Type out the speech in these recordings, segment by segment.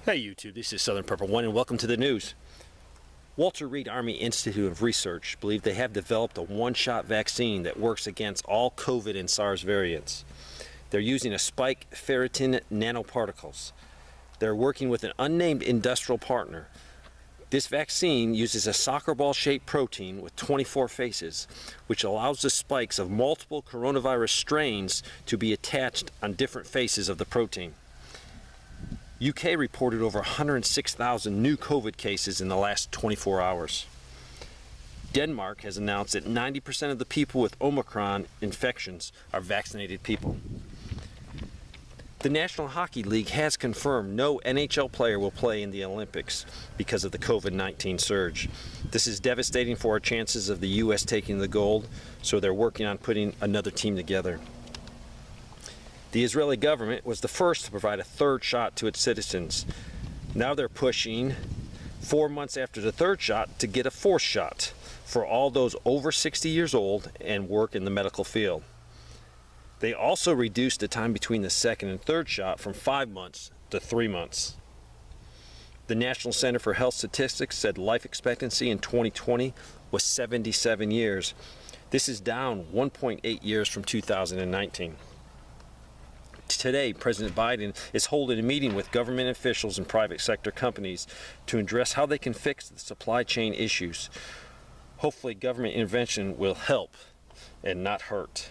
Hey YouTube, this is Southern Purple One and welcome to the news. Walter Reed Army Institute of Research believe they have developed a one-shot vaccine that works against all COVID and SARS variants. They're using a spike ferritin nanoparticles. They're working with an unnamed industrial partner. This vaccine uses a soccer ball shaped protein with 24 faces, which allows the spikes of multiple coronavirus strains to be attached on different faces of the protein. UK reported over 106,000 new COVID cases in the last 24 hours. Denmark has announced that 90% of the people with Omicron infections are vaccinated people. The National Hockey League has confirmed no NHL player will play in the Olympics because of the COVID-19 surge. This is devastating for our chances of the U.S. taking the gold, so they're working on putting another team together. The Israeli government was the first to provide a third shot to its citizens. Now they're pushing 4 months after the third shot to get a fourth shot for all those over 60 years old and work in the medical field. They also reduced the time between the second and third shot from 5 months to 3 months. The National Center for Health Statistics said life expectancy in 2020 was 77 years. This is down 1.8 years from 2019. Today, President Biden is holding a meeting with government officials and private sector companies to address how they can fix the supply chain issues. Hopefully, government intervention will help and not hurt.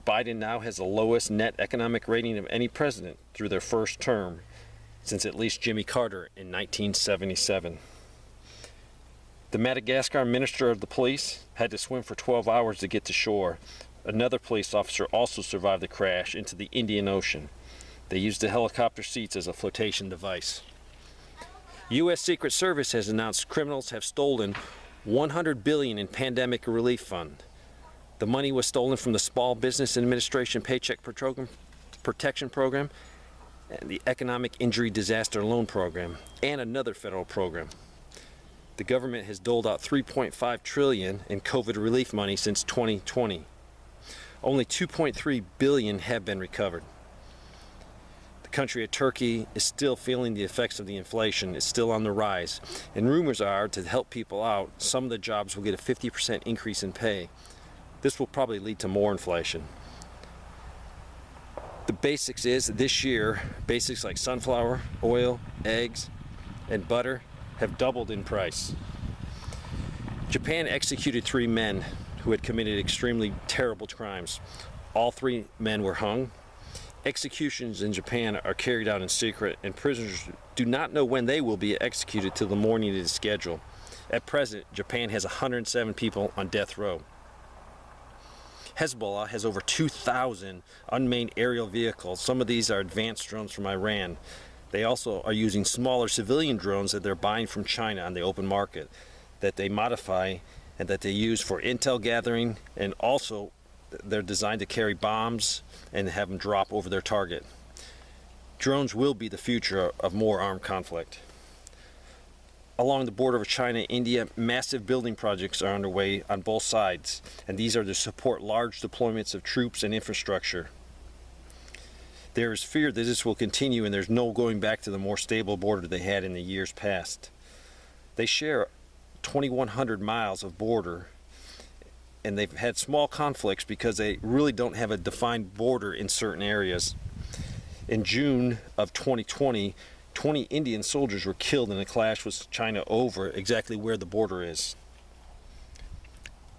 Biden now has the lowest net economic rating of any president through their first term since at least Jimmy Carter in 1977. The Madagascar Minister of the Police had to swim for 12 hours to get to shore. Another police officer also survived the crash into the Indian Ocean. They used the helicopter seats as a flotation device. U.S. Secret Service has announced criminals have stolen $100 billion in pandemic relief fund. The money was stolen from the Small Business Administration Paycheck Protection Program and the Economic Injury Disaster Loan Program and another federal program. The government has doled out $3.5 trillion in COVID relief money since 2020. Only $2.3 billion have been recovered. The country of Turkey is still feeling the effects of the inflation. It's still on the rise. And rumors are, to help people out, some of the jobs will get a 50% increase in pay. This will probably lead to more inflation. The basics is this year, basics like sunflower, oil, eggs, and butter have doubled in price. Japan executed 3 men who had committed extremely terrible crimes. All 3 men were hung. Executions in Japan are carried out in secret, and prisoners do not know when they will be executed till the morning of the schedule. At present, Japan has 107 people on death row. Hezbollah has over 2,000 unmanned aerial vehicles. Some of these are advanced drones from Iran. They also are using smaller civilian drones that they're buying from China on the open market that they modify and that they use for intel gathering, and also they're designed to carry bombs and have them drop over their target. Drones will be the future of more armed conflict. Along the border of China and India, massive building projects are underway on both sides, and these are to support large deployments of troops and infrastructure. There is fear that this will continue and there's no going back to the more stable border they had in the years past. They share 2,100 miles of border, and they've had small conflicts because they really don't have a defined border in certain areas. In June of 2020, 20 Indian soldiers were killed in a clash with China over exactly where the border is.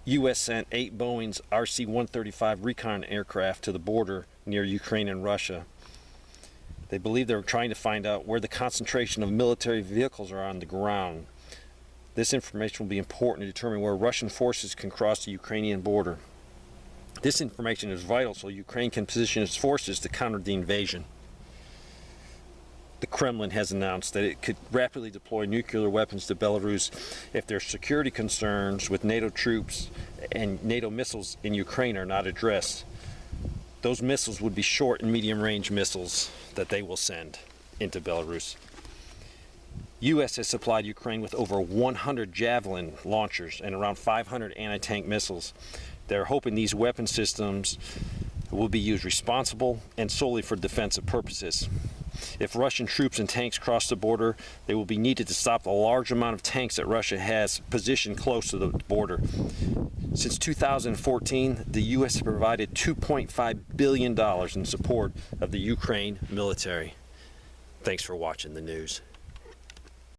U.S. sent 8 Boeing's RC-135 recon aircraft to the border near Ukraine and Russia. They believe they're trying to find out where the concentration of military vehicles are on the ground. This information will be important to determine where Russian forces can cross the Ukrainian border. This information is vital so Ukraine can position its forces to counter the invasion. The Kremlin has announced that it could rapidly deploy nuclear weapons to Belarus if their security concerns with NATO troops and NATO missiles in Ukraine are not addressed. Those missiles would be short and medium-range missiles that they will send into Belarus. U.S. has supplied Ukraine with over 100 Javelin launchers and around 500 anti-tank missiles. They're hoping these weapon systems will be used responsible and solely for defensive purposes. If Russian troops and tanks cross the border, they will be needed to stop the large amount of tanks that Russia has positioned close to the border. Since 2014, the U.S. has provided $2.5 billion in support of the Ukraine military. Thanks for watching the news.